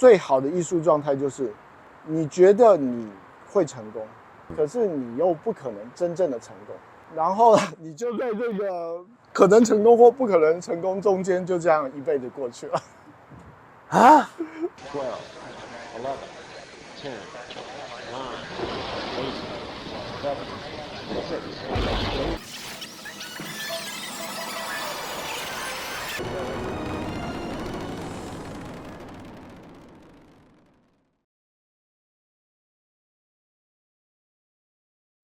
最好的艺术状态就是，你觉得你会成功，可是你又不可能真正的成功，然后你就在这个可能成功或不可能成功中间，就这样一辈子过去了。啊12, 11, 10, 9, 8, 7, 6.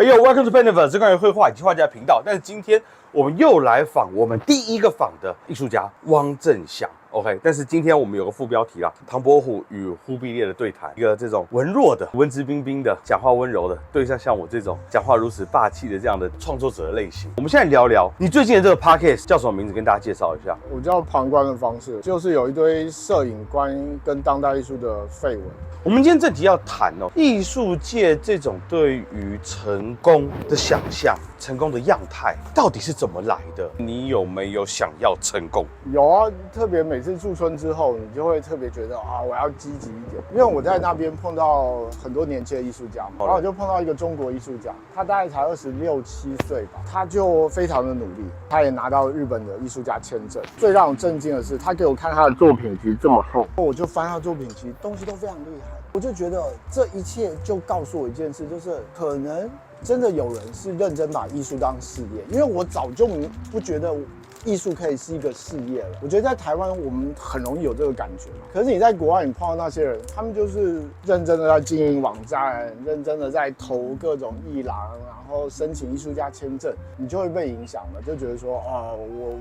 哎呦 ，Welcome to Painterverse， 是关于绘画以及画家的频道。但是今天我们又来访我们第一个访的艺术家汪正祥。OK， 但是今天我们有个副标题啦，唐伯虎与忽必烈的对谈，一个这种文弱的、文质彬彬的、讲话温柔的，对象像我这种讲话如此霸气的这样的创作者的类型。我们现在聊聊你最近的这个 podcast 叫什么名字，跟大家介绍一下。我叫旁观的方式，就是有一堆摄影观跟当代艺术的绯闻。我们今天这集要谈艺术界这种对于成功的想象、成功的样态到底是怎么来的？你有没有想要成功？有啊，特别每次驻村之后，你就会特别觉得啊，我要积极一点，因为我在那边碰到很多年轻的艺术家嘛，然后我就碰到一个中国艺术家，他大概才26、27岁吧，他就非常的努力，他也拿到日本的艺术家签证。最让我震惊的是，他给我看他的作品集这么厚，我就翻他的作品集，东西都非常厉害。我就觉得这一切就告诉我一件事，就是可能真的有人是认真把艺术当事业，因为我早就不觉得艺术可以是一个事业了。我觉得在台湾我们很容易有这个感觉嘛，可是你在国外你碰到那些人，他们就是认真的在经营网站，认真的在投各种艺廊，然后申请艺术家签证，你就会被影响了，就觉得说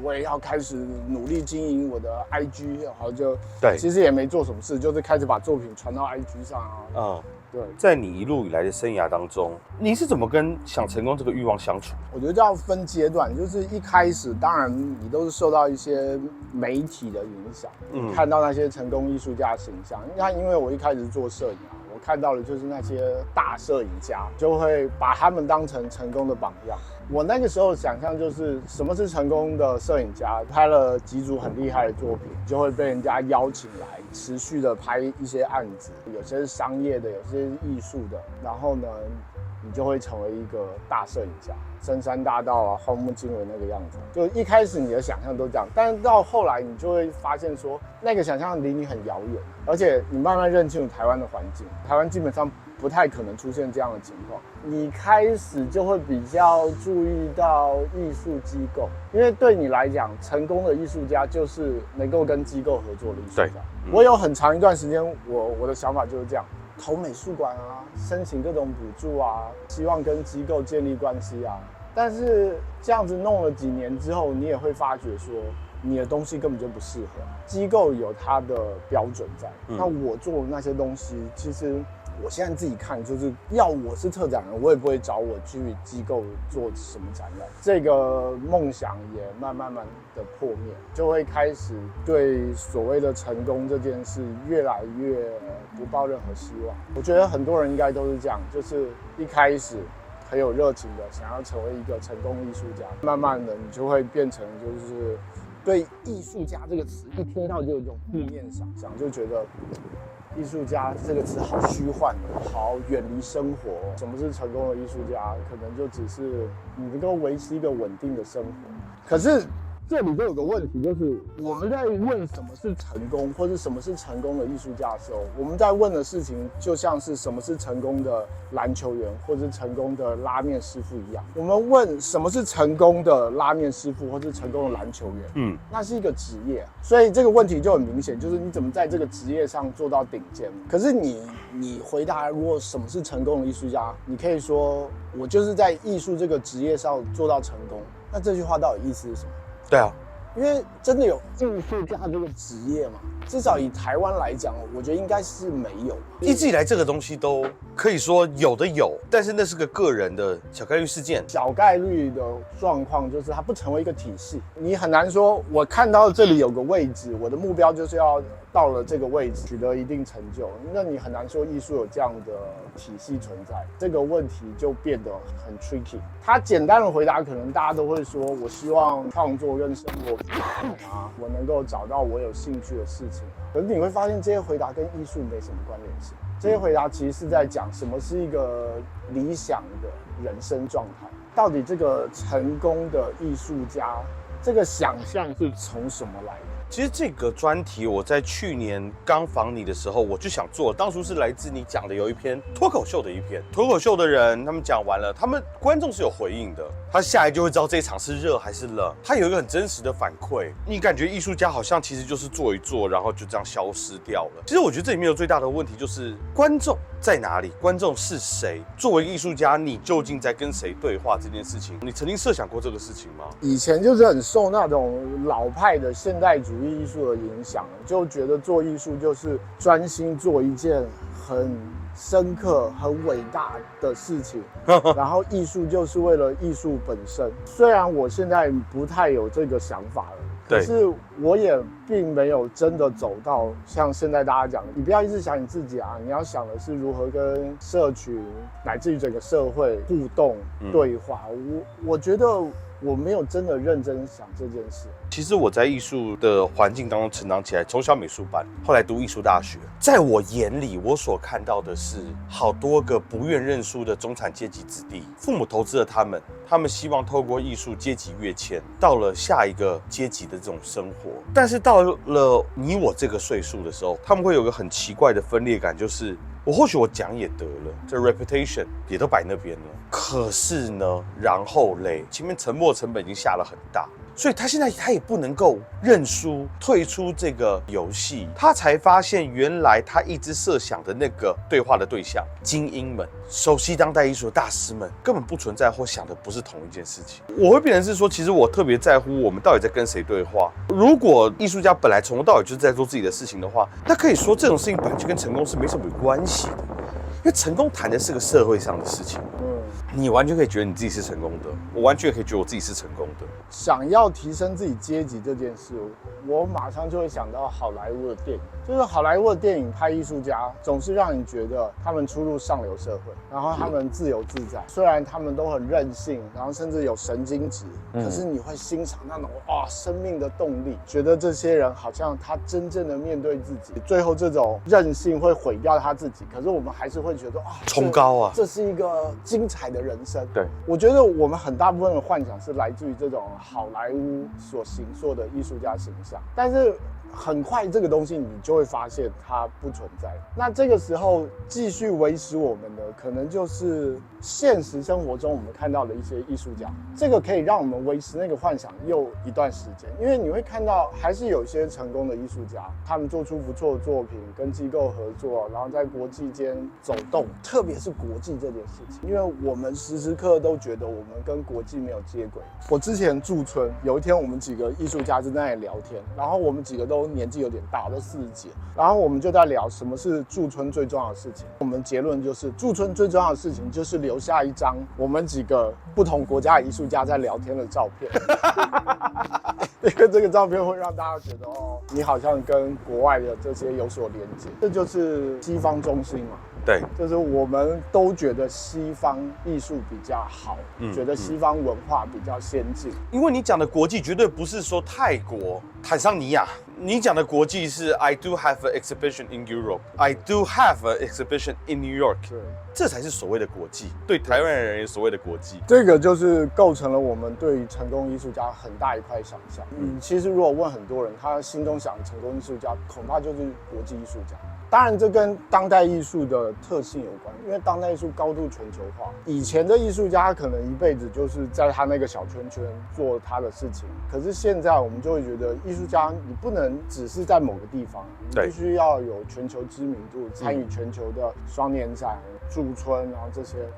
我也要开始努力经营我的 IG， 然后就对，其实也没做什么事，就是开始把作品传到 IG 上啊。对，在你一路以来的生涯当中，你是怎么跟想成功这个欲望相处？我觉得要分阶段，就是一开始，当然你都是受到一些媒体的影响，看到那些成功艺术家的形象。因为我一开始做摄影啊，我看到的就是那些大摄影家，就会把他们当成成功的榜样。我那个时候想象就是什么是成功的摄影家，拍了几组很厉害的作品，就会被人家邀请来持续的拍一些案子，有些是商业的，有些是艺术的，然后呢，你就会成为一个大摄影家，深山大道啊，荒木经惟那个样子。就一开始你的想象都这样，但是到后来你就会发现说，那个想象离你很遥远，而且你慢慢认清楚台湾的环境，台湾基本上不太可能出现这样的情况。你开始就会比较注意到艺术机构，因为对你来讲，成功的艺术家就是能够跟机构合作的艺术家。我有很长一段时间，我的想法就是这样。投美术馆啊，申请各种补助啊，希望跟机构建立关系啊。但是这样子弄了几年之后，你也会发觉说，你的东西根本就不适合。机构有它的标准在，那我做的那些东西，其实我现在自己看，就是要我是策展人，我也不会找我去机构做什么展览。这个梦想也慢慢的破灭，就会开始对所谓的成功这件事越来越不抱任何希望。我觉得很多人应该都是这样，就是一开始很有热情的想要成为一个成功艺术家，慢慢的你就会变成就是对艺术家这个词一听到就有一种负面想象，就觉得艺术家这个词好虚幻，好远离生活。什么是成功的艺术家？可能就只是你能够维持一个稳定的生活。可是这里就有个问题，就是我们在问什么是成功，或者什么是成功的艺术家的时候，我们在问的事情就像是什么是成功的篮球员，或者是成功的拉面师傅一样。我们问什么是成功的拉面师傅，或是成功的篮球员，那是一个职业，所以这个问题就很明显，就是你怎么在这个职业上做到顶尖。可是你回答，如果什么是成功的艺术家，你可以说我就是在艺术这个职业上做到成功。那这句话到底意思是什么？对啊，因为真的有艺术家这个职业嘛，至少以台湾来讲，我觉得应该是没有。一直以来这个东西都可以说有的有，但是那是个个人的小概率事件。小概率的状况就是它不成为一个体系，你很难说我看到这里有个位置，我的目标就是要到了这个位置，取得一定成就，那你很难说艺术有这样的体系存在。这个问题就变得很 tricky。他简单的回答，可能大家都会说，我希望创作跟生活平衡啊，我能够找到我有兴趣的事情。可是你会发现，这些回答跟艺术没什么关联性。这些回答其实是在讲什么是一个理想的人生状态。到底这个成功的艺术家，这个想象是从什么来的？其实这个专题我在去年刚访你的时候，我就想做，当初是来自你讲的有一篇脱口秀的一篇，脱口秀的人他们讲完了，他们观众是有回应的，他下来就会知道这一场是热还是冷，他有一个很真实的反馈。你感觉艺术家好像其实就是做一做，然后就这样消失掉了。其实我觉得这里面有最大的问题就是观众在哪里，观众是谁？作为艺术家，你究竟在跟谁对话这件事情？你曾经设想过这个事情吗？以前就是很受那种老派的现代主义艺术的影响，就觉得做艺术就是专心做一件很深刻、很伟大的事情，然后艺术就是为了艺术本身。虽然我现在不太有这个想法了，可是我也并没有真的走到像现在大家讲的，你不要一直想你自己啊，你要想的是如何跟社群乃至于整个社会互动、对话。我觉得我没有真的认真想这件事。其实我在艺术的环境当中成长起来，从小美术班，后来读艺术大学。在我眼里，我所看到的是好多个不愿认输的中产阶级子弟，父母投资了他们，他们希望透过艺术阶级跃迁，到了下一个阶级的这种生活。但是到了你我这个岁数的时候，他们会有个很奇怪的分裂感，就是我或许我讲也得了，这 reputation 也都摆那边了，可是呢，然后嘞，前面沉没成本已经下了很大，所以他现在他也不能够认输，退出这个游戏。他才发现，原来他一直设想的那个对话的对象，精英们、熟悉当代艺术的大师们，根本不存在或想的不是同一件事情。我会变成是说，其实我特别在乎我们到底在跟谁对话。如果艺术家本来从头到尾就是在做自己的事情的话，那可以说这种事情本来就跟成功是没什么关系的，因为成功谈的是个社会上的事情。你完全可以觉得你自己是成功的，我完全可以觉得我自己是成功的。想要提升自己阶级这件事，我马上就会想到好莱坞的电影，就是好莱坞的电影拍艺术家，总是让你觉得他们出入上流社会，然后他们自由自在，虽然他们都很任性，然后甚至有神经质，可是你会欣赏那种生命的动力，觉得这些人好像他真正的面对自己，最后这种任性会毁掉他自己，可是我们还是会觉得崇高啊，这是一个精彩的人生。对，我觉得我们很大部分的幻想是来自于这种好莱坞所形塑的艺术家形象，但是很快这个东西你就会发现它不存在。那这个时候继续维持我们的，可能就是现实生活中我们看到的一些艺术家，这个可以让我们维持那个幻想又一段时间，因为你会看到还是有一些成功的艺术家，他们做出不错的作品，跟机构合作，然后在国际间走动，特别是国际这件事情，因为我们时时刻都觉得我们跟国际没有接轨。我之前驻村，有一天我们几个艺术家就在那里聊天，然后我们几个都年纪有点大，都40几，然后我们就在聊什么是驻村最重要的事情。我们结论就是驻村最重要的事情就是留下一张我们几个不同国家的艺术家在聊天的照片，因为这个照片会让大家觉得你好像跟国外的这些有所连接，这就是西方中心嘛。对，就是我们都觉得西方艺术比较好，觉得西方文化比较先进。因为你讲的国际绝对不是说泰国、坦桑尼亚，你讲的国际是 I do have an exhibition in Europe, I do have an exhibition in New York。对，这才是所谓的国际，对台湾人而言所谓的国际。这个就是构成了我们对于成功艺术家很大一块想象。其实如果问很多人，他心中想的成功艺术家，恐怕就是国际艺术家。当然，这跟当代艺术的特性有关，因为当代艺术高度全球化。以前的艺术家可能一辈子就是在他那个小圈圈做他的事情，可是现在我们就会觉得，艺术家你不能只是在某个地方，你必须要有全球知名度，参与全球的双年展、驻村，然后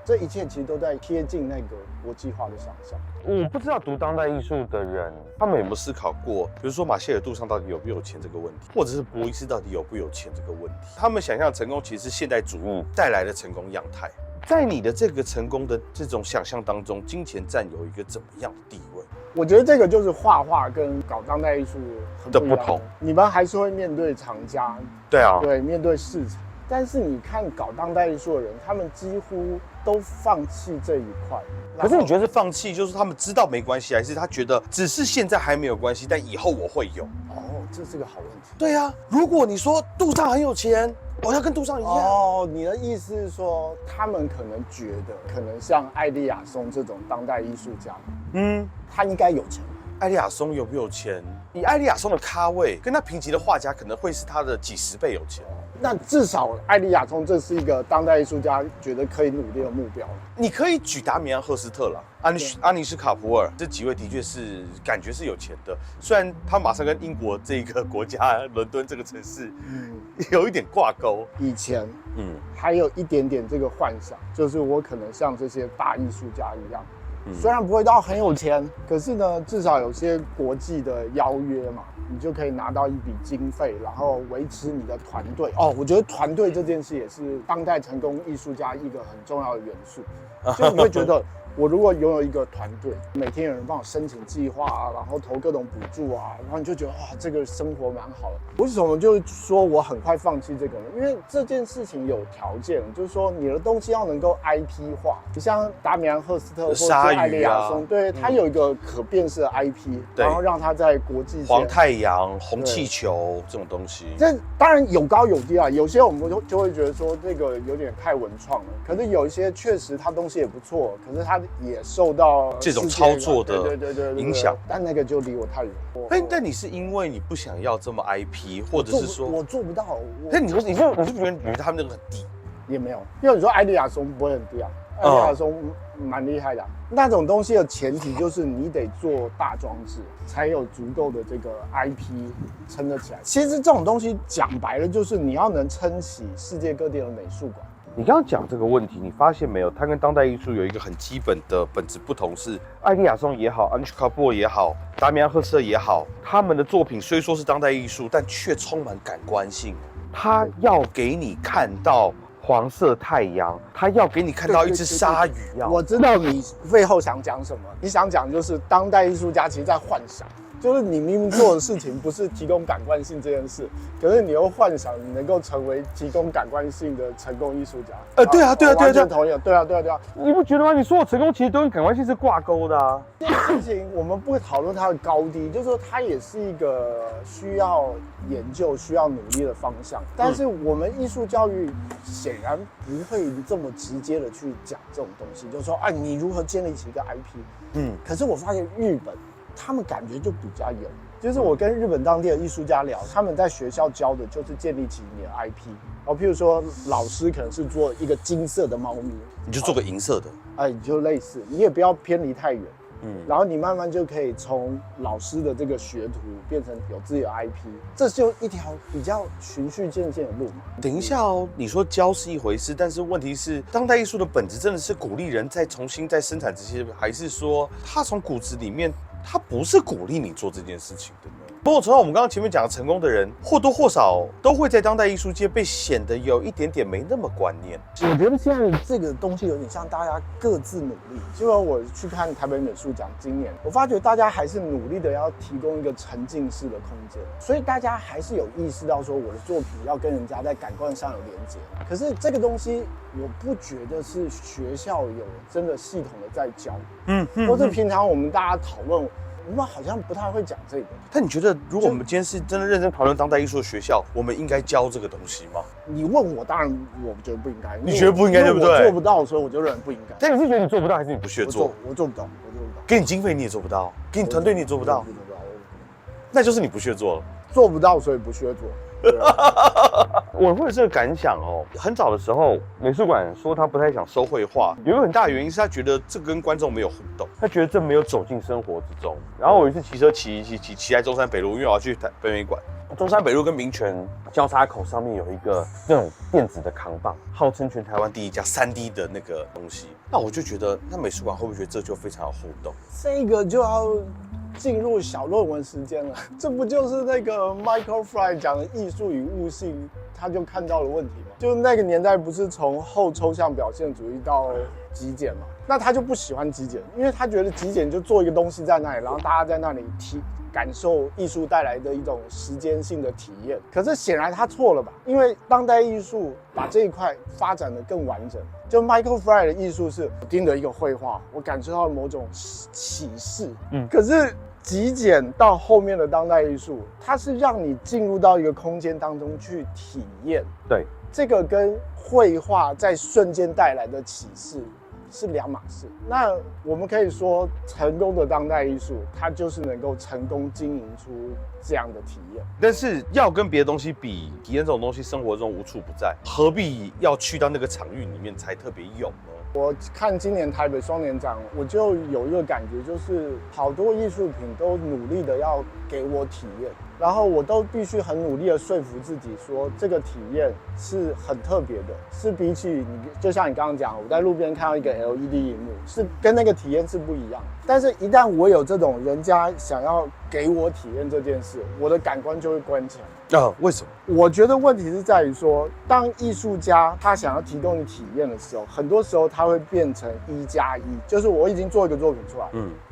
这一切其实都在贴近那个国际化的想象。我不知道读当代艺术的人，他们有没有思考过，比如说马歇尔杜尚到底有没有钱这个问题，或者是博伊斯到底有没有钱这个问题？他们想象成功其实是现代主义带来的成功样态。在你的这个成功的这种想象当中，金钱占有一个怎么样的地位？我觉得这个就是画画跟搞当代艺术很的不同。你们还是会面对厂家，对啊，对，面对市场。但是你看搞当代艺术的人，他们几乎都放弃这一块。可是你觉得是放弃，就是他们知道没关系，还是他觉得只是现在还没有关系，但以后我会有？哦，这是个好问题。对啊，如果你说杜尚很有钱，我要跟杜尚一样。哦，你的意思是说，他们可能觉得，可能像艾丽亚松这种当代艺术家，他应该有钱。艾丽亚松有没有钱？以艾丽亚松的咖位，跟他平级的画家可能会是他的几十倍有钱。那至少艾丽亚松这是一个当代艺术家觉得可以努力的目标。你可以举达米安·赫斯特了，阿尼什卡普尔这几位的确是感觉是有钱的，虽然他马上跟英国这个国家伦敦这个城市有一点挂钩。以前还有一点点这个幻想，就是我可能像这些大艺术家一样。虽然不会到很有钱，可是呢，至少有些国际的邀约嘛，你就可以拿到一笔经费，然后维持你的团队。哦，我觉得团队这件事也是当代成功艺术家一个很重要的元素。就你会觉得，我如果拥有一个团队，每天有人帮我申请计划啊，然后投各种补助啊，然后你就觉得哇，这个生活蛮好的。为什么就说我很快放弃这个呢？因为这件事情有条件，就是说你的东西要能够 IP 化。你像达米安·赫斯特或者是艾丽亚松，对，它有一个可辨识的 IP，然后让它在国际黄太阳、红气球这种东西。这当然有高有低啊，有些我们就会觉得说这个有点太文创了，可是有一些确实它东西也不错，可是它也受到这种操作的影响，但那个就离我太远。但你是因为你不想要这么 IP， 或者是说我做不到？那你是觉得他们那个很低？也没有，因为你说艾丽亚松不会很低啊，艾丽亚松蛮厉害的。那种东西的前提就是你得做大装置，才有足够的这个 IP 撑得起来。其实这种东西讲白了，就是你要能撑起世界各地的美术馆。你刚刚讲这个问题，你发现没有？它跟当代艺术有一个很基本的本质不同，是艾丽亚松也好，安妮卡布尔也好，达米安·赫斯特也好，他们的作品虽说是当代艺术，但却充满感官性。他要给你看到黄色太阳，他要给你看到一只鲨鱼。我知道你背后想讲什么，你想讲就是当代艺术家其实在幻想。就是你明明做的事情不是提供感官性这件事，可是你又幻想你能够成为提供感官性的成功艺术家。对啊，完全同意。对啊。你不觉得吗？你所有成功其实都跟感官性是挂钩的啊。这件事情我们不会讨论它的高低，就是说它也是一个需要研究、需要努力的方向。但是我们艺术教育显然不会这么直接的去讲这种东西，就是说，你如何建立起一个 IP。可是我发现日本。他们感觉就比较有，就是我跟日本当地的艺术家聊，他们在学校教的就是建立起你的 IP。譬如说老师可能是做一个金色的猫咪，你就做个银色的，你就类似，你也不要偏离太远。然后你慢慢就可以从老师的这个学徒变成有自己的 IP， 这就一条比较循序渐进的路嘛。等一下哦，你说教是一回事，但是问题是，当代艺术的本质真的是鼓励人再重新再生产这些，还是说他从骨子里面他不是鼓励你做这件事情的呢？某种程度，我们刚刚前面讲的成功的人，或多或少都会在当代艺术界被显得有一点点没那么观念。我觉得现在这个东西有点像大家各自努力。结果我去看台北美术奖，今年我发觉大家还是努力的要提供一个沉浸式的空间，所以大家还是有意识到说我的作品要跟人家在感官上有连接。可是这个东西，我不觉得是学校有真的系统的在教，或者平常我们大家讨论。我们好像不太会讲这个。但你觉得，如果我们今天是真的认真讨论当代艺术的学校，我们应该教这个东西吗？你问我，当然我觉得不应该。你觉得不应该，对不对？我做不到，所以我就认为不应该。但你是觉得你做不到，还是你不屑做？我做不到，给你经费你也做不到，给你团队你也做不到，那就是你不屑做了。做不到，所以不屑做。我会有这个感想哦。很早的时候，美术馆说他不太想收绘画，有一个很大的原因是他觉得这跟观众没有互动，他觉得这没有走进生活之中。然后我有一次骑车骑在中山北路，因为我要去北美馆。中山北路跟民权交叉口上面有一个那种电子的扛棒，号称全台湾第一家3D 的那个东西。那我就觉得，那美术馆会不会觉得这就非常有互动？这个就要进入小论文时间了，这不就是那个 Michael Fry 讲的艺术与悟性，他就看到了问题吗？就那个年代不是从后抽象表现主义到极简嘛？那他就不喜欢极简，因为他觉得极简就做一个东西在那里，然后大家在那里感受艺术带来的一种时间性的体验。可是显然他错了吧？因为当代艺术把这一块发展得更完整。就 Michael Fry 的艺术是我盯着一个绘画，我感受到某种启示。可是极简到后面的当代艺术，它是让你进入到一个空间当中去体验。对，这个跟绘画在瞬间带来的启示是两码事。那我们可以说，成功的当代艺术，它就是能够成功经营出这样的体验。但是要跟别的东西比，体验这种东西生活中无处不在，何必要去到那个场域里面才特别有呢？我看今年台北双年展，我就有一个感觉，就是好多艺术品都努力的要给我体验，然后我都必须很努力的说服自己说，这个体验是很特别的，是比起你，就像你刚刚讲，我在路边看到一个 LED 萤幕，是跟那个体验是不一样。但是，一旦我有这种人家想要给我体验这件事，我的感官就会关起来。为什么？我觉得问题是在于说，当艺术家他想要提供你体验的时候，很多时候他会变成1+1，就是我已经做一个作品出来，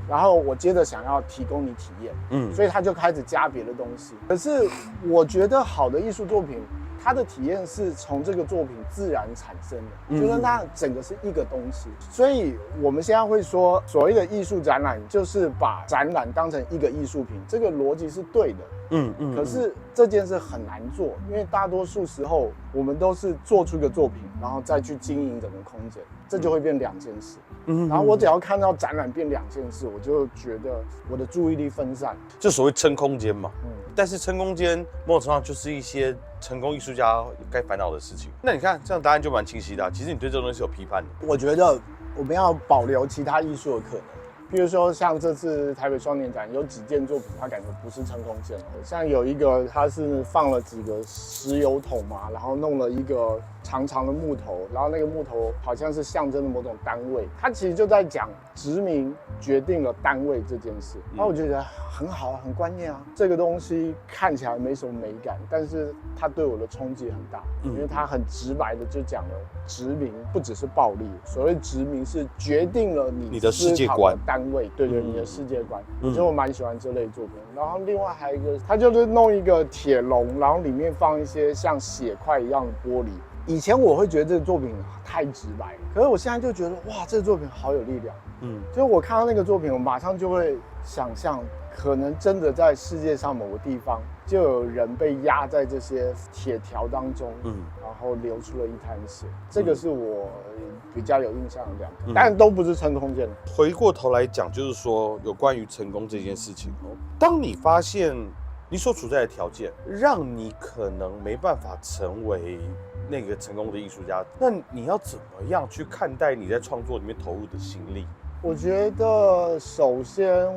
然后我接着想要提供你体验，所以他就开始加别的东西。可是我觉得好的艺术作品，它的体验是从这个作品自然产生的，就是它整个是一个东西。所以我们现在会说，所谓的艺术展览，就是把展览当成一个艺术品，这个逻辑是对的。可是这件事很难做，因为大多数时候我们都是做出一个作品，然后再去经营整个空间，这就会变两件事。然后我只要看到展览变两件事，我就觉得我的注意力分散，就所谓撑空间嘛。但是撑空间某种程度上就是一些成功艺术家该烦恼的事情。那你看这样答案就蛮清晰的其实你对这东西是有批判的。我觉得我们要保留其他艺术的可能。比如说像这次台北双年展有几件作品，它感觉不是撑空间的，像有一个它是放了几个石油桶嘛，然后弄了一个长长的木头，然后那个木头好像是象征的某种单位，它其实就在讲殖民决定了单位这件事。那我觉得很好，很关键啊。这个东西看起来没什么美感，但是它对我的冲击很大，因为它很直白的就讲了殖民不只是暴力，所谓殖民是决定了你的世界观。单位，对，你的世界观，所以我蛮喜欢这类作品。然后另外还有一个，他就是弄一个铁笼，然后里面放一些像血块一样的玻璃。以前我会觉得这个作品太直白，可是我现在就觉得哇，这个作品好有力量。就是我看到那个作品，我马上就会想象，可能真的在世界上某个地方，就有人被压在这些铁条当中，然后流出了一滩血。这个是我比较有印象的两个，当然都不是撑空间。回过头来讲，就是说有关于成功这件事情当你发现你所处在的条件让你可能没办法成为那个成功的艺术家，那你要怎么样去看待你在创作里面投入的心力？我觉得首先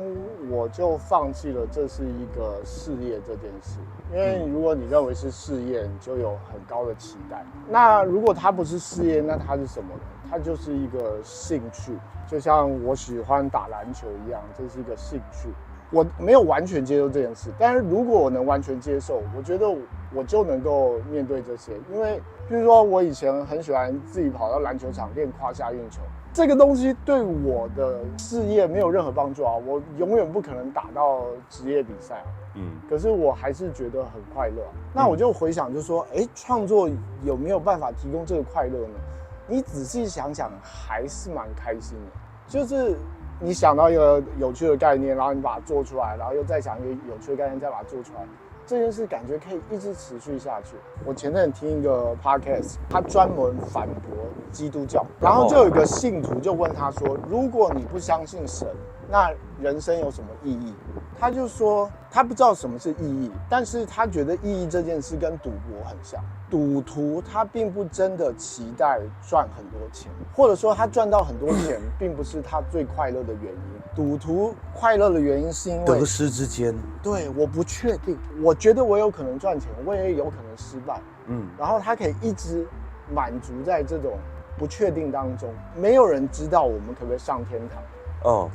我就放弃了这是一个事业这件事，因为如果你认为是事业，你就有很高的期待。那如果它不是事业，那它是什么呢？它就是一个兴趣，就像我喜欢打篮球一样，这是一个兴趣。我没有完全接受这件事，但是如果我能完全接受，我觉得我就能够面对这些。因为比如说我以前很喜欢自己跑到篮球场练胯下运球，这个东西对我的事业没有任何帮助啊，我永远不可能打到职业比赛可是我还是觉得很快乐那我就回想，就说创作有没有办法提供这个快乐呢？你仔细想想，还是蛮开心的。就是你想到一个有趣的概念，然后你把它做出来，然后又再想一个有趣的概念，再把它做出来，这件事感觉可以一直持续下去。我前阵听一个 podcast， 他专门反驳基督教，然后就有一个信徒就问他说：“如果你不相信神，那人生有什么意义？”他就说他不知道什么是意义，但是他觉得意义这件事跟赌博很像。赌徒他并不真的期待赚很多钱，或者说他赚到很多钱并不是他最快乐的原因。赌徒快乐的原因是因为得失之间，对，我不确定，我觉得我有可能赚钱，我也有可能失败，然后他可以一直满足在这种不确定当中，没有人知道我们可不可以上天堂。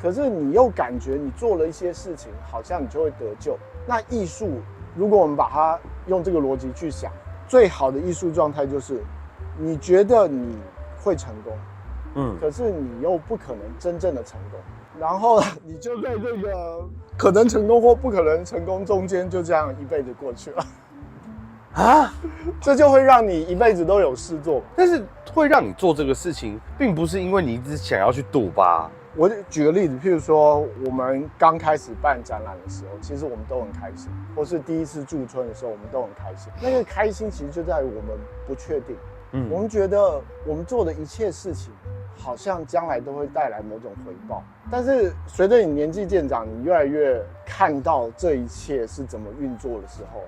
可是你又感觉你做了一些事情，好像你就会得救。那艺术，如果我们把它用这个逻辑去想，最好的艺术状态就是，你觉得你会成功，可是你又不可能真正的成功，然后你就在这个可能成功或不可能成功中间就这样一辈子过去了。啊，这就会让你一辈子都有事做。但是会让你做这个事情，并不是因为你一直想要去赌吧？我举个例子，譬如说我们刚开始办展览的时候，其实我们都很开心，或是第一次驻村的时候，我们都很开心。那个开心其实就在于我们不确定，我们觉得我们做的一切事情，好像将来都会带来某种回报。但是随着你年纪渐长，你越来越看到这一切是怎么运作的时候，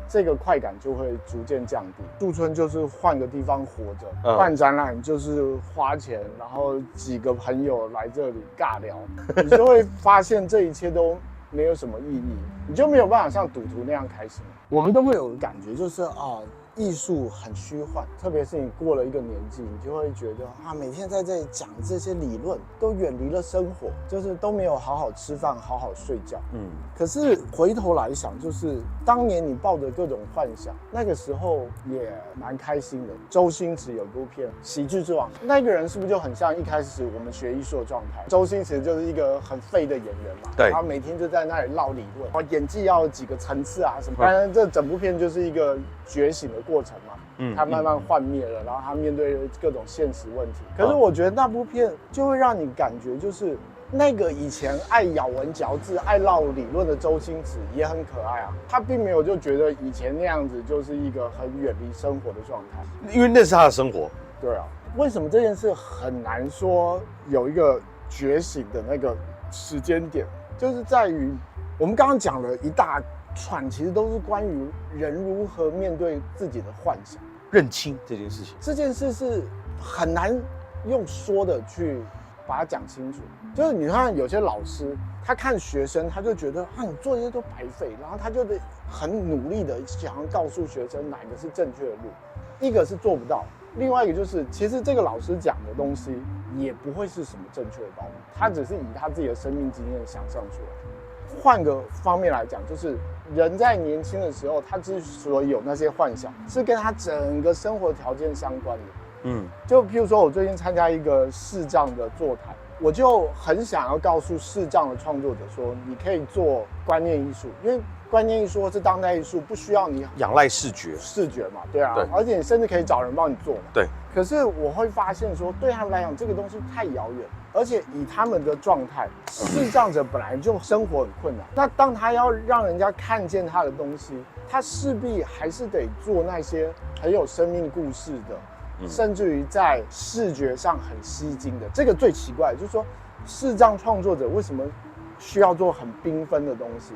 这个快感就会逐渐降低。驻村就是换个地方活着，办展览就是花钱，然后几个朋友来这里尬聊，你就会发现这一切都没有什么意义，你就没有办法像赌徒那样开心。我们都会有感觉，就是艺术很虚幻，特别是你过了一个年纪，你就会觉得每天在这里讲这些理论，都远离了生活，就是都没有好好吃饭、好好睡觉。可是回头来想，就是当年你抱着各种幻想，那个时候也蛮开心的。周星驰有部片《喜剧之王》，那个人是不是就很像一开始我们学艺术的状态？周星驰就是一个很废的演员嘛，对，他每天就在那里唠理论，演技要有几个层次啊什么。当然，这整部片就是一个觉醒的过程嘛，他慢慢幻灭了，然后他面对各种现实问题。可是我觉得那部片就会让你感觉，就是那个以前爱咬文嚼字、爱唠理论的周星驰也很可爱啊。他并没有就觉得以前那样子就是一个很远离生活的状态，因为那是他的生活。对啊，为什么这件事很难说有一个觉醒的那个时间点，就是在于我们刚刚讲了一大串，其实都是关于人如何面对自己的幻想、认清这件事情。这件事是很难用说的去把它讲清楚。就是你看有些老师，他看学生，他就觉得你做这些都白费，然后他就得很努力的想要告诉学生哪个是正确的路。一个是做不到，另外一个就是其实这个老师讲的东西也不会是什么正确的道理，他只是以他自己的生命经验想象出来。换个方面来讲，就是人在年轻的时候，他之所以有那些幻想，是跟他整个生活条件相关的。就譬如说我最近参加一个视障的座谈，我就很想要告诉视障的创作者说，你可以做观念艺术，因为观念艺术或是当代艺术不需要你仰赖视觉嘛，对啊，而且你甚至可以找人帮你做嘛。对。可是我会发现说，对他们来讲，这个东西太遥远，而且以他们的状态，视障者本来就生活很困难，那当他要让人家看见他的东西，他势必还是得做那些很有生命故事的，甚至于在视觉上很吸睛的。这个最奇怪，就是说视障创作者为什么需要做很缤纷的东西？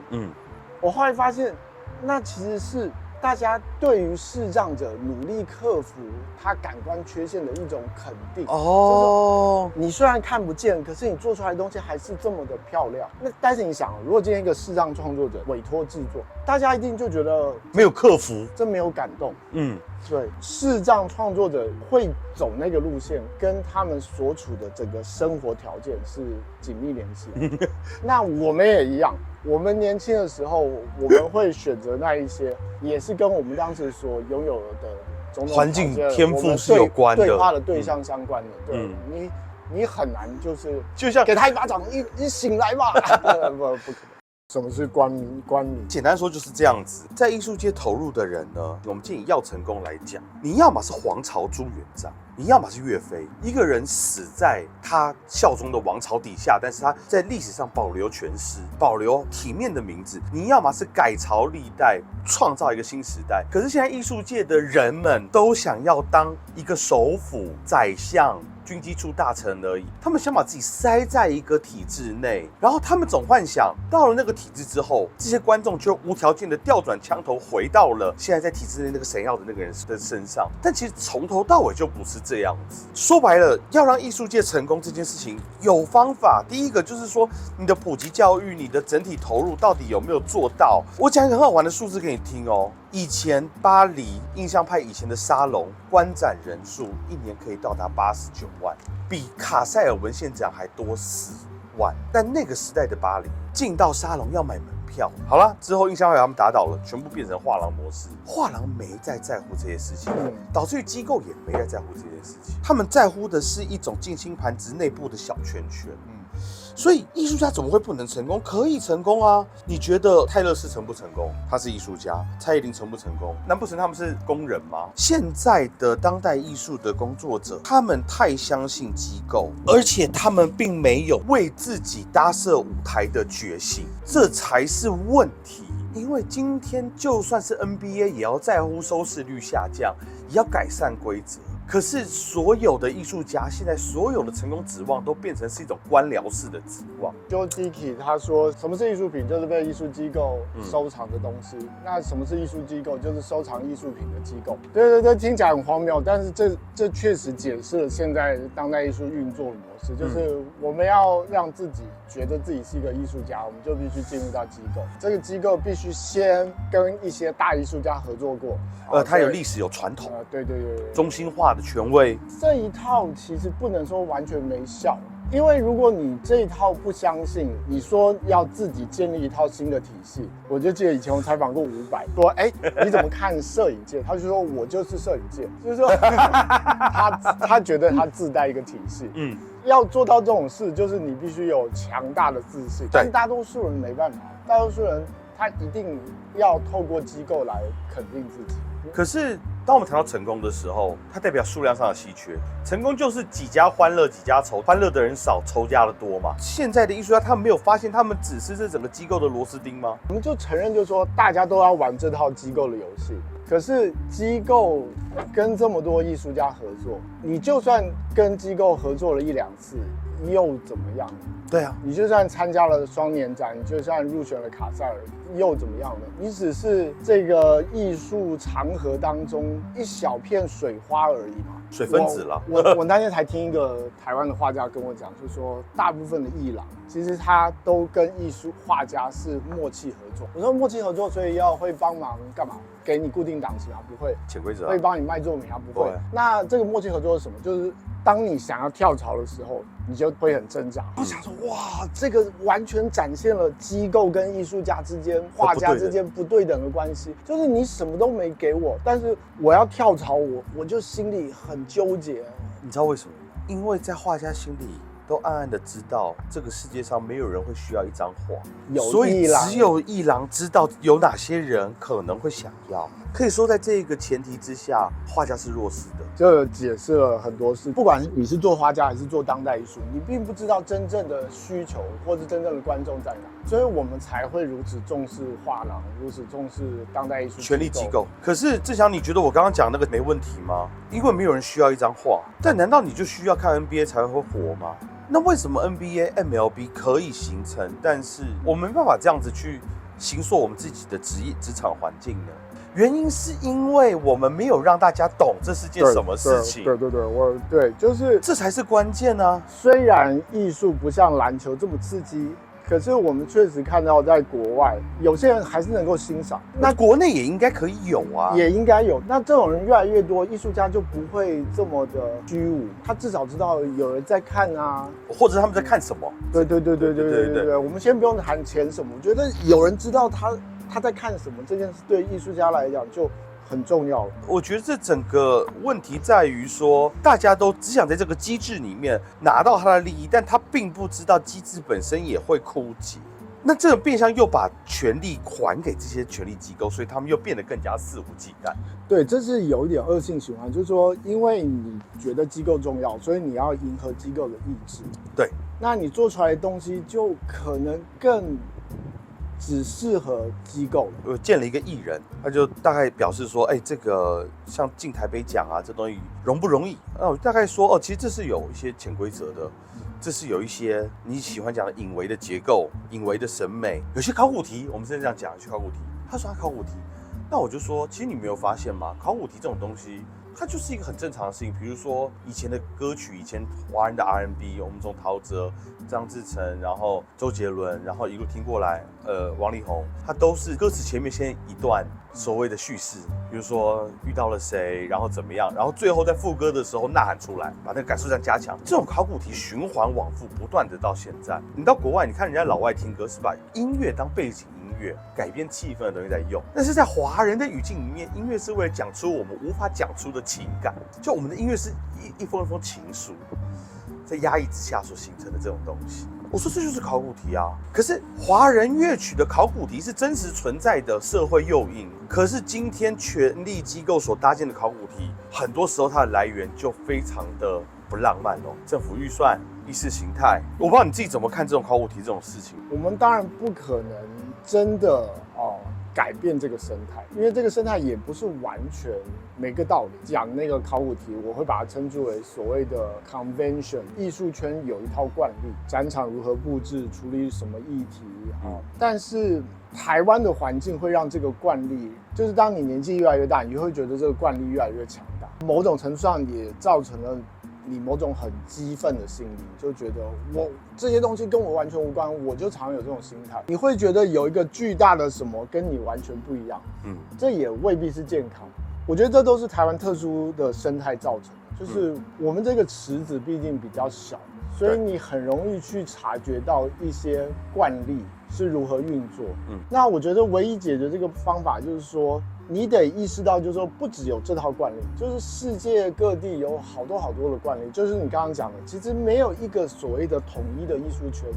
我后来发现，那其实是大家对于视障者努力克服他感官缺陷的一种肯定。就是你虽然看不见，可是你做出来的东西还是这么的漂亮。那但是你想，如果今天一个视障创作者委托制作，大家一定就觉得没有克服，这没有感动。对，视障创作者会走那个路线，跟他们所处的整个生活条件是紧密联系的。那我们也一样，我们年轻的时候，我们会选择那一些，也是跟我们当时所拥有的种种环境天赋是有关的，对话的对象相关的。对，你很难就像给他一巴掌，你醒来吧，不可能。什么是官迷？简单说就是这样子。在艺术界投入的人呢，我们建议要成功来讲，你要么是黄巢朱元璋，你要么是岳飞。一个人死在他效忠的王朝底下，但是他在历史上保留全尸，保留体面的名字。你要么是改朝历代，创造一个新时代。可是现在艺术界的人们都想要当一个首辅、宰相、军机处大臣而已，他们想把自己塞在一个体制内，然后他们总幻想到了那个体制之后，这些观众就无条件的调转枪头回到了现在在体制内那个神要的那个人的身上。但其实从头到尾就不是这样子。说白了，要让艺术界成功这件事情有方法。第一个就是说，你的普及教育，你的整体投入到底有没有做到？我讲一个很好玩的数字给你听哦。以前巴黎印象派以前的沙龙观展人数一年可以到达89万，比卡塞尔文献奖还多4万。但那个时代的巴黎，进到沙龙要买门票。好了，之后印象会他们打倒了，全部变成画廊模式。画廊没在乎这些事情，导致于机构也没在乎这件事情。他们在乎的是一种近亲繁殖内部的小圈圈。所以艺术家怎么会不能成功？可以成功啊！你觉得泰勒斯成不成功？他是艺术家。蔡依林成不成功？难不成他们是工人吗？现在的当代艺术的工作者，他们太相信机构，而且他们并没有为自己搭设舞台的决心，这才是问题。因为今天就算是 NBA 也要在乎收视率下降，也要改善规则。可是所有的艺术家现在所有的成功指望都变成是一种官僚式的指望。就 Dickey 他说，什么是艺术品？就是被艺术机构收藏的东西。那什么是艺术机构？就是收藏艺术品的机构。对，听起来很荒谬，但是这确实解释了现在当代艺术运作的模式，就是我们要让自己觉得自己是一个艺术家，我们就必须进入到机构。这个机构必须先跟一些大艺术家合作过，它有历史有传统，对，中心化的权威。这一套其实不能说完全没效。因为如果你这一套不相信，你说要自己建立一套新的体系，我就记得以前我采访过伍佰，说，你怎么看摄影界？他就说我就是摄影界，就是说他觉得他自带一个体系。要做到这种事，就是你必须有强大的自信，但大多数人没办法，大多数人他一定要透过机构来肯定自己。可是当我们谈到成功的时候，它代表数量上的稀缺。成功就是几家欢乐几家愁，欢乐的人少，愁家的多嘛。现在的艺术家他们没有发现，他们只是这整个机构的螺丝钉吗？我们就承认，就是说大家都要玩这套机构的游戏。可是机构跟这么多艺术家合作，你就算跟机构合作了1-2次，又怎么样？对啊，你就算参加了双年展，你就算入选了卡塞尔，又怎么样呢？你只是这个艺术长河当中一小片水花而已嘛，水分子了。我那天才听一个台湾的画家跟我讲，就是说大部分的艺廊其实他都跟艺术画家是默契合作。我说默契合作，所以会帮忙干嘛？给你固定档期吗？不会。潜规则会帮你卖作品吗？不会。那这个默契合作是什么？就是当你想要跳槽的时候，你就会很挣扎。我想说，哇，这个完全展现了机构跟艺术家之间、画家之间不对等的关系。就是你什么都没给我，但是我要跳槽，我就心里很纠结。你知道为什么吗？因为在画家心里都暗暗的知道，这个世界上没有人会需要一张画，所以只有艺廊知道有哪些人可能会想要。可以说，在这个前提之下，画家是弱势的。这解释了很多事。不管你是做画家还是做当代艺术，你并不知道真正的需求或是真正的观众在哪，所以我们才会如此重视画廊，如此重视当代艺术权力机构。可是志祥，你觉得我刚刚讲那个没问题吗？因为没有人需要一张画，但难道你就需要看 NBA 才会火吗？那为什么 NBA、MLB 可以形成，但是我们没办法这样子去形塑我们自己的职场环境呢？原因是因为我们没有让大家懂这是件什么事情。对，就是这才是关键啊！虽然艺术不像篮球这么刺激，可是我们确实看到在国外有些人还是能够欣赏。那国内也应该可以有啊，也应该有。那这种人越来越多，艺术家就不会这么的虚无，他至少知道有人在看啊，或者他们在看什么。对，我们先不用谈钱什么，我觉得有人知道他在看什么这件事，对艺术家来讲就很重要了。我觉得这整个问题在于说，大家都只想在这个机制里面拿到他的利益，但他并不知道机制本身也会枯竭。那这个变相又把权力还给这些权力机构，所以他们又变得更加肆无忌惮。对，这是有一点恶性循环，就是说，因为你觉得机构重要，所以你要迎合机构的意志。对，那你做出来的东西就可能更只适合机构。我见了一个艺人，他就大概表示说，这个像进台北奖啊，这东西容不容易？我大概说，其实这是有一些潜规则的，这是有一些你喜欢讲的隐微的结构、隐微的审美，有些考古题，我们现在这样讲，去考古题。他说他考古题，那我就说，其实你没有发现吗？考古题这种东西，它就是一个很正常的事情。比如说以前的歌曲，以前华人的 R&B， 我们从陶喆、张志成，然后周杰伦，然后一路听过来，王力宏，他都是歌词前面先一段所谓的叙事，比如说遇到了谁，然后怎么样，然后最后在副歌的时候呐喊出来，把那个感受上加强。这种考古题循环往复，不断的到现在。你到国外，你看人家老外听歌是把音乐当背景音乐，乐、改变气氛的东西在用。但是在华人的语境里面，音乐是为了讲出我们无法讲出的情感，就我们的音乐是一封一封情书，在压抑之下所形成的这种东西。我说这就是考古题啊，可是华人乐曲的考古题是真实存在的社会诱因，可是今天权力机构所搭建的考古题，很多时候它的来源就非常的不浪漫哦，政府预算、意识形态，我不知道你自己怎么看这种考古题这种事情。我们当然不可能真的改变这个生态，因为这个生态也不是完全每个道理。讲那个考古题，我会把它称之为所谓的 convention。艺术圈有一套惯例，展场如何布置，处理什么议题但是台湾的环境会让这个惯例，就是当你年纪越来越大，你会觉得这个惯例越来越强大，某种程度上也造成了你某种很激愤的心理，就觉得我这些东西跟我完全无关，我就常有这种心态。你会觉得有一个巨大的什么跟你完全不一样，这也未必是健康。我觉得这都是台湾特殊的生态造成的，就是我们这个池子毕竟比较小，所以你很容易去察觉到一些惯例是如何运作。那我觉得唯一解决这个方法就是说，你得意识到，就是说不只有这套惯例，就是世界各地有好多好多的惯例。就是你刚刚讲的，其实没有一个所谓的统一的艺术圈。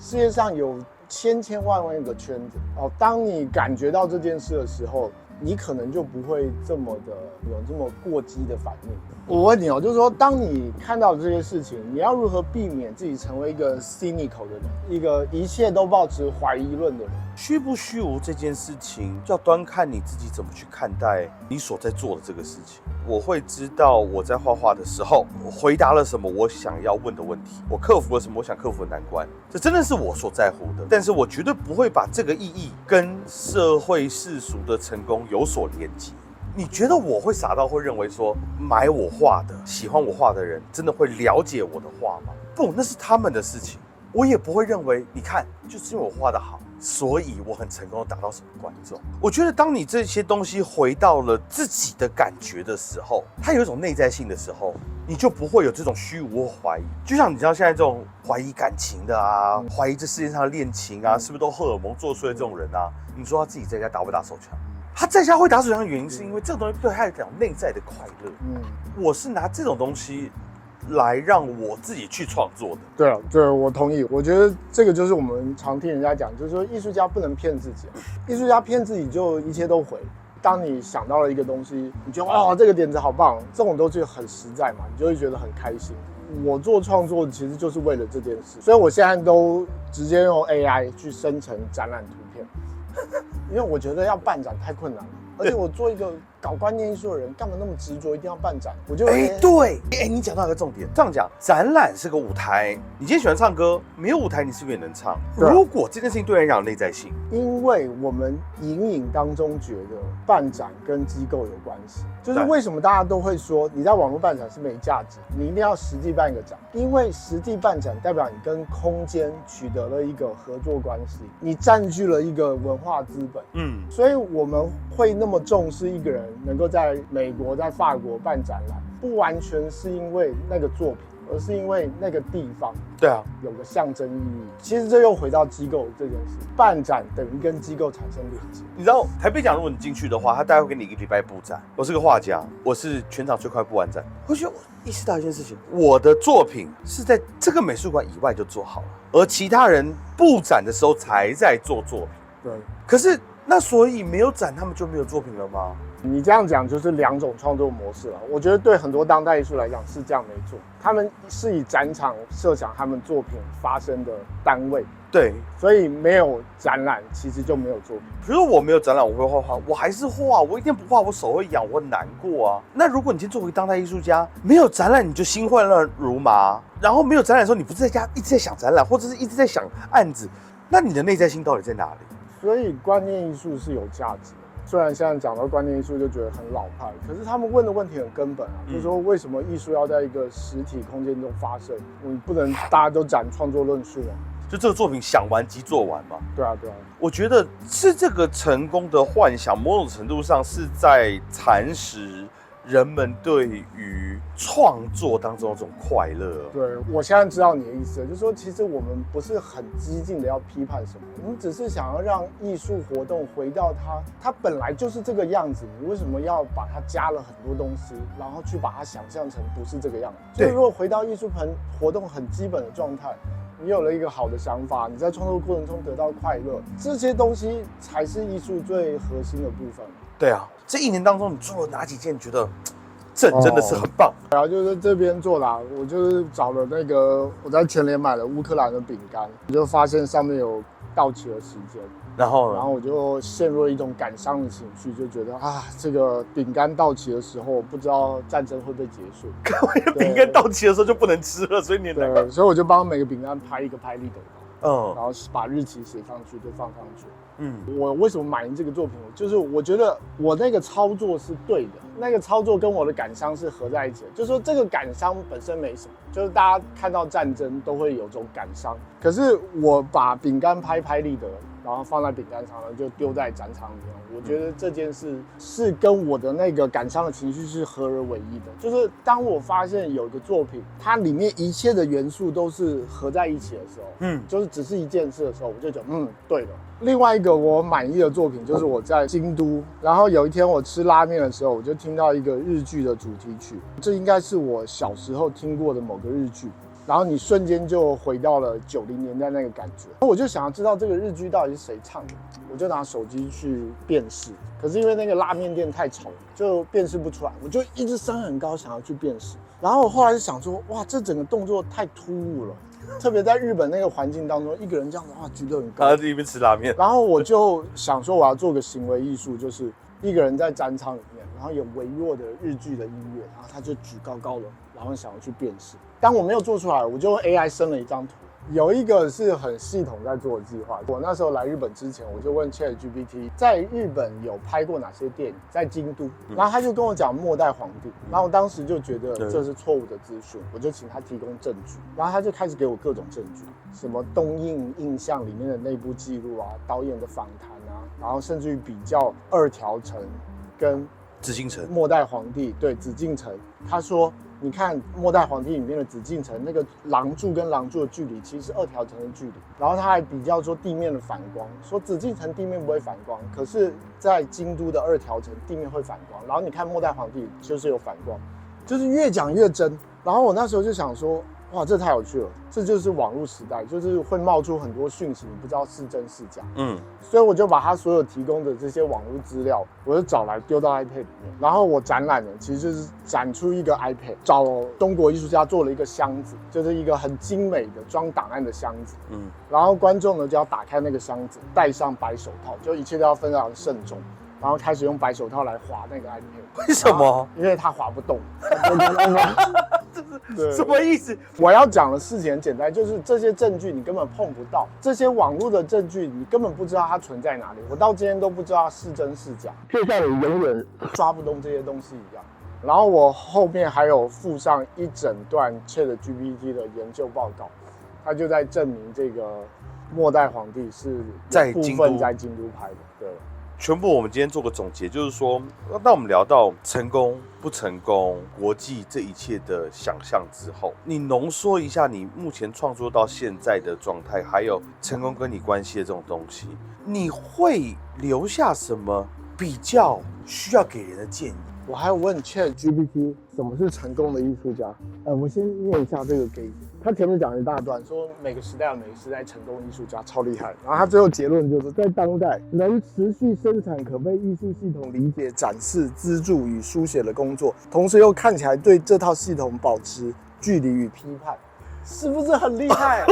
世界上有千万个圈子。当你感觉到这件事的时候，你可能就不会这么的有这么过激的反应。我问你就是说，当你看到这些事情，你要如何避免自己成为一个 cynical 的人，一个一切都抱持怀疑论的人？虚不虚无这件事情，要端看你自己怎么去看待你所在做的这个事情。我会知道我在画画的时候，我回答了什么我想要问的问题，我克服了什么我想克服的难关，这真的是我所在乎的。但是我绝对不会把这个意义跟社会世俗的成功有所连接。你觉得我会傻到会认为说，买我画的、喜欢我画的人真的会了解我的画吗？不，那是他们的事情。我也不会认为，你看，就是因为我画得好，所以我很成功的达到什么观众。我觉得当你这些东西回到了自己的感觉的时候，它有一种内在性的时候，你就不会有这种虚无或怀疑。就像你知道现在这种怀疑感情的啊，怀疑这世界上的恋情啊，是不是都荷尔蒙作祟的这种人啊？你说他自己在家打不打手枪？他在家会打手枪的原因是因为这个东西对他来讲内在的快乐。我是拿这种东西来让我自己去创作的。对啊，对，我同意。我觉得这个就是我们常听人家讲，就是说艺术家不能骗自己，艺术家骗自己就一切都毁。当你想到了一个东西，你觉得这个点子好棒，这种东西很实在嘛，你就会觉得很开心。我做创作其实就是为了这件事，所以我现在都直接用 AI 去生成展览图片。因为我觉得要办展太困难了，而且我做一个搞观念艺术的人，干嘛那么执着一定要办展？我就对，你讲到一个重点，这样讲，展览是个舞台，你今天喜欢唱歌，没有舞台你是不是也能唱？如果这件事情对人讲有内在性，因为我们隐隐当中觉得办展跟机构有关系，就是为什么大家都会说你在网络办展是没价值，你一定要实际办一个展，因为实际办展代表你跟空间取得了一个合作关系，你占据了一个文化资本。所以我们会那么重视一个人能够在美国、在法国办展览，不完全是因为那个作品，而是因为那个地方，对啊，有个象征意义。其实这又回到机构这件事，办展等于跟机构产生连接。你知道台北奖，如果你进去的话，他大概会给你一个礼拜布展。我是个画家，我是全场最快布完展。我觉得我意识到一件事情，我的作品是在这个美术馆以外就做好了，而其他人布展的时候才在做作品。对，可是那所以没有展，他们就没有作品了吗？你这样讲就是两种创作模式了。我觉得对很多当代艺术来讲是这样没错，他们是以展场设想他们作品发生的单位。对，所以没有展览，其实就没有作品。比如说我没有展览，我会画画，我还是画，我一天不画，我手会痒，我很难过啊。那如果你今天作为当代艺术家，没有展览你就心慌乱如麻，然后没有展览的时候，你不是在家一直在想展览，或者是一直在想案子，那你的内在心到底在哪里？所以观念艺术是有价值的。虽然现在讲到观念艺术就觉得很老派，可是他们问的问题很根本啊，就是说为什么艺术要在一个实体空间中发生？你不能大家都展创作论述啊。就这个作品想完即做完嘛？对啊。我觉得是这个成功的幻想，某种程度上是在蚕食人们对于创作当中的这种快乐。对，我现在知道你的意思了，就是说其实我们不是很激进的要批判什么，我们只是想要让艺术活动回到它本来就是这个样子，你为什么要把它加了很多东西，然后去把它想象成不是这个样子？所以如果回到艺术活动很基本的状态，你有了一个好的想法，你在创作过程中得到快乐，这些东西才是艺术最核心的部分。对啊，这一年当中你做了哪几件你觉得真的是很棒？然后就是这边做啦，我就是找了那个我在全联买了乌克兰的饼干，我就发现上面有到期的时间，然后我就陷入了一种感伤的情绪，就觉得这个饼干到期的时候，不知道战争会不会结束。饼干到期的时候就不能吃了，所以你对，所以我就帮每个饼干拍一个拍立得，然后把日期写上去，就放上去。我为什么满意这个作品？就是我觉得我那个操作是对的，那个操作跟我的感伤是合在一起的。就是说这个感伤本身没什么，就是大家看到战争都会有这种感伤。可是我把饼干拍立得，然后放在饼干上，然后就丢在展场里面。我觉得这件事是跟我的那个感伤的情绪是合而为一的。就是当我发现有一个作品，它里面一切的元素都是合在一起的时候，就是只是一件事的时候，我就觉得对了。另外一个我满意的作品就是我在京都，然后有一天我吃拉面的时候，我就听到一个日剧的主题曲，这应该是我小时候听过的某个日剧，然后你瞬间就回到了90年代那个感觉。我就想要知道这个日剧到底是谁唱的，我就拿手机去辨识，可是因为那个拉面店太吵，就辨识不出来，我就一直声很高想要去辨识，然后我后来就想说，哇，这整个动作太突兀了。特别在日本那个环境当中，一个人这样子举得很高，他在一边吃拉面，然后我就想说我要做个行为艺术，就是一个人在展场里面，然后有微弱的日剧的音乐，然后他就举高高的，然后想要去辨识。当我没有做出来，我就用 AI 生了一张图。有一个是很系统在做的计划。我那时候来日本之前，我就问 ChatGPT 在日本有拍过哪些电影，在京都，然后他就跟我讲《末代皇帝》，然后我当时就觉得这是错误的资讯，我就请他提供证据，然后他就开始给我各种证据，什么东映印象里面的内部记录啊，导演的访谈啊，然后甚至于比较二条城跟紫禁城末代皇帝，对，紫禁城，他说你看《末代皇帝》里面的紫禁城，那个廊柱跟廊柱的距离其实是2条城的距离。然后他还比较说地面的反光，说紫禁城地面不会反光，可是在京都的2条城地面会反光。然后你看《末代皇帝》就是有反光，就是越讲越真。然后我那时候就想说，哇，这太有趣了，这就是网络时代，就是会冒出很多讯息，你不知道是真是假。所以我就把他所有提供的这些网络资料，我就找来丢到 iPad 里面，然后我展览的其实就是展出一个 iPad， 找中国艺术家做了一个箱子，就是一个很精美的装档案的箱子。然后观众呢就要打开那个箱子，戴上白手套，就一切都要非常慎重。然后开始用白手套来滑那个 iPad， 为什么？因为它滑不动。这是什么意思？我要讲的事情很简单，就是这些证据你根本碰不到，这些网络的证据你根本不知道它存在哪里。我到今天都不知道是真是假，就像你永远抓不动这些东西一样。然后我后面还有附上一整段 ChatGPT 的研究报告，它就在证明这个末代皇帝是在部分在京都拍的，对。全部我们今天做个总结，就是说，当我们聊到成功不成功、国际这一切的想象之后，你浓缩一下你目前创作到现在的状态，还有成功跟你关系的这种东西，你会留下什么比较需要给人的建议？我还有问 ChatGPT 什么是成功的艺术家。我先念一下这个给你。他前面讲了一大段，说每个时代有每个时代成功艺术家，超厉害。然后他最后结论就是在当代能持续生产可被艺术系统理解、展示、资助与书写的工作，同时又看起来对这套系统保持距离与批判，是不是很厉害？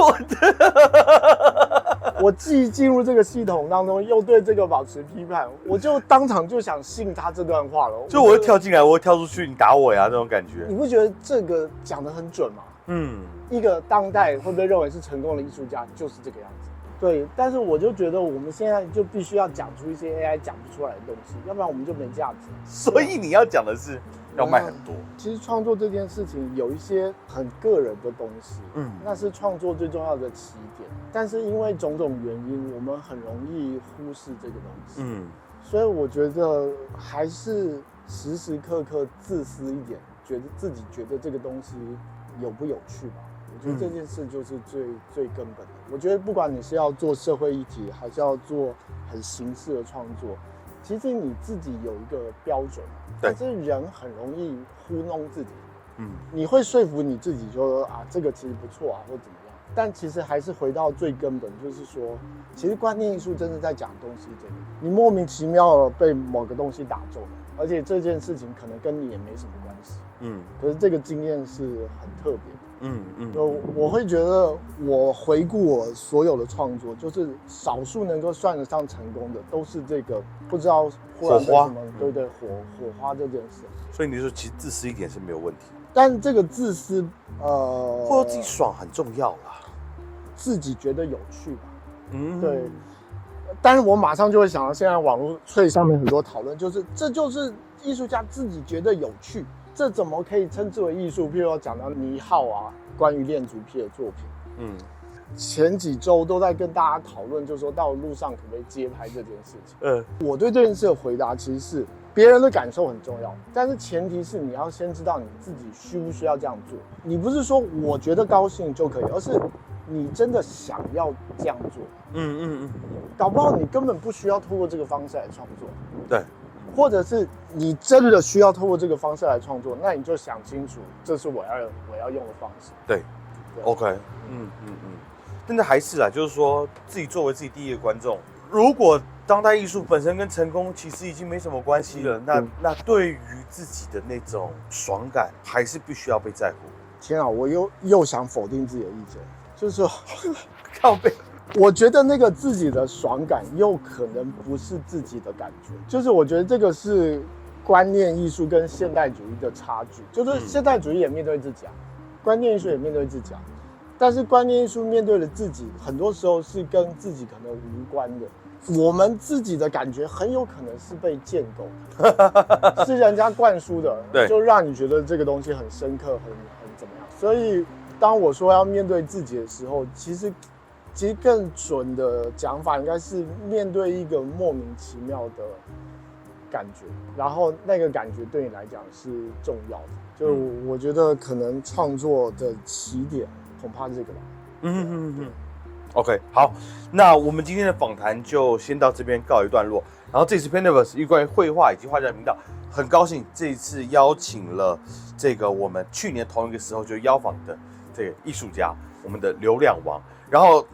我既进入这个系统当中，又对这个保持批判，我就当场就想信他这段话了。就我会跳进来，我会跳出去，你打我呀，那种感觉。你不觉得这个讲得很准吗？一个当代会被认为是成功的艺术家就是这个样子。对，但是我就觉得我们现在就必须要讲出一些 AI 讲不出来的东西，要不然我们就没价值。所以你要讲的是要卖很多。其实创作这件事情有一些很个人的东西，那是创作最重要的起点。但是因为种种原因，我们很容易忽视这个东西。所以我觉得还是时时刻刻自私一点，自己觉得这个东西有不有趣吧。我觉得这件事就是最根本的。我觉得不管你是要做社会议题，还是要做很形式的创作，其实你自己有一个标准，但是人很容易糊弄自己。你会说服你自己说啊，这个其实不错啊，或怎么样。但其实还是回到最根本，就是说，其实观念艺术真的在讲东西这个，你莫名其妙被某个东西打中了，而且这件事情可能跟你也没什么关系。可是这个经验是很特别的。我会觉得，我回顾我所有的创作，就是少数能够算得上成功的，都是这个不知道忽然被什么，对对，火花这件事。所以你说，其实自私一点是没有问题，但这个自私，或者自己爽很重要啦，自己觉得有趣吧。对。但是我马上就会想到，现在网络最上面很多讨论，这就是艺术家自己觉得有趣。这怎么可以称之为艺术？譬如说讲到倪浩啊，关于恋足癖的作品，前几周都在跟大家讨论，就是说到路上可不可以街拍这件事情。我对这件事的回答其实是，别人的感受很重要，但是前提是你要先知道你自己需不需要这样做。你不是说我觉得高兴就可以，而是你真的想要这样做。搞不好你根本不需要透过这个方式来创作。对。或者是你真的需要透过这个方式来创作，那你就想清楚，这是我要用的方式。对 ，OK， 但是还是啦，就是说自己作为自己第一个观众，如果当代艺术本身跟成功其实已经没什么关系了，那对于自己的那种爽感，还是必须要被在乎。天啊，我又想否定自己的意见，就是说，靠背。我觉得那个自己的爽感又可能不是自己的感觉，就是我觉得这个是观念艺术跟现代主义的差距，就是现代主义也面对自己啊，观念艺术也面对自己啊，但是观念艺术面对的自己，很多时候是跟自己可能无关的。我们自己的感觉很有可能是被建构的，是人家灌输的，对，就让你觉得这个东西很深刻，很怎么样。所以当我说要面对自己的时候，其实更准的讲法应该是面对一个莫名其妙的感觉，然后那个感觉对你来讲是重要的。就我觉得可能创作的起点恐怕是这个吧。OK， 好，那我们今天的访谈就先到这边告一段落。然后这次 Paniverse 关于绘画以及画家的频道，很高兴这一次邀请了这个我们去年同一个时候就邀访的这个艺术家，我们的流量王。然后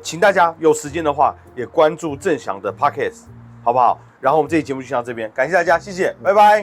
请大家有时间的话，也关注郑翔的 Podcast， 好不好？然后我们这期节目就先到这边，感谢大家，谢谢，拜拜。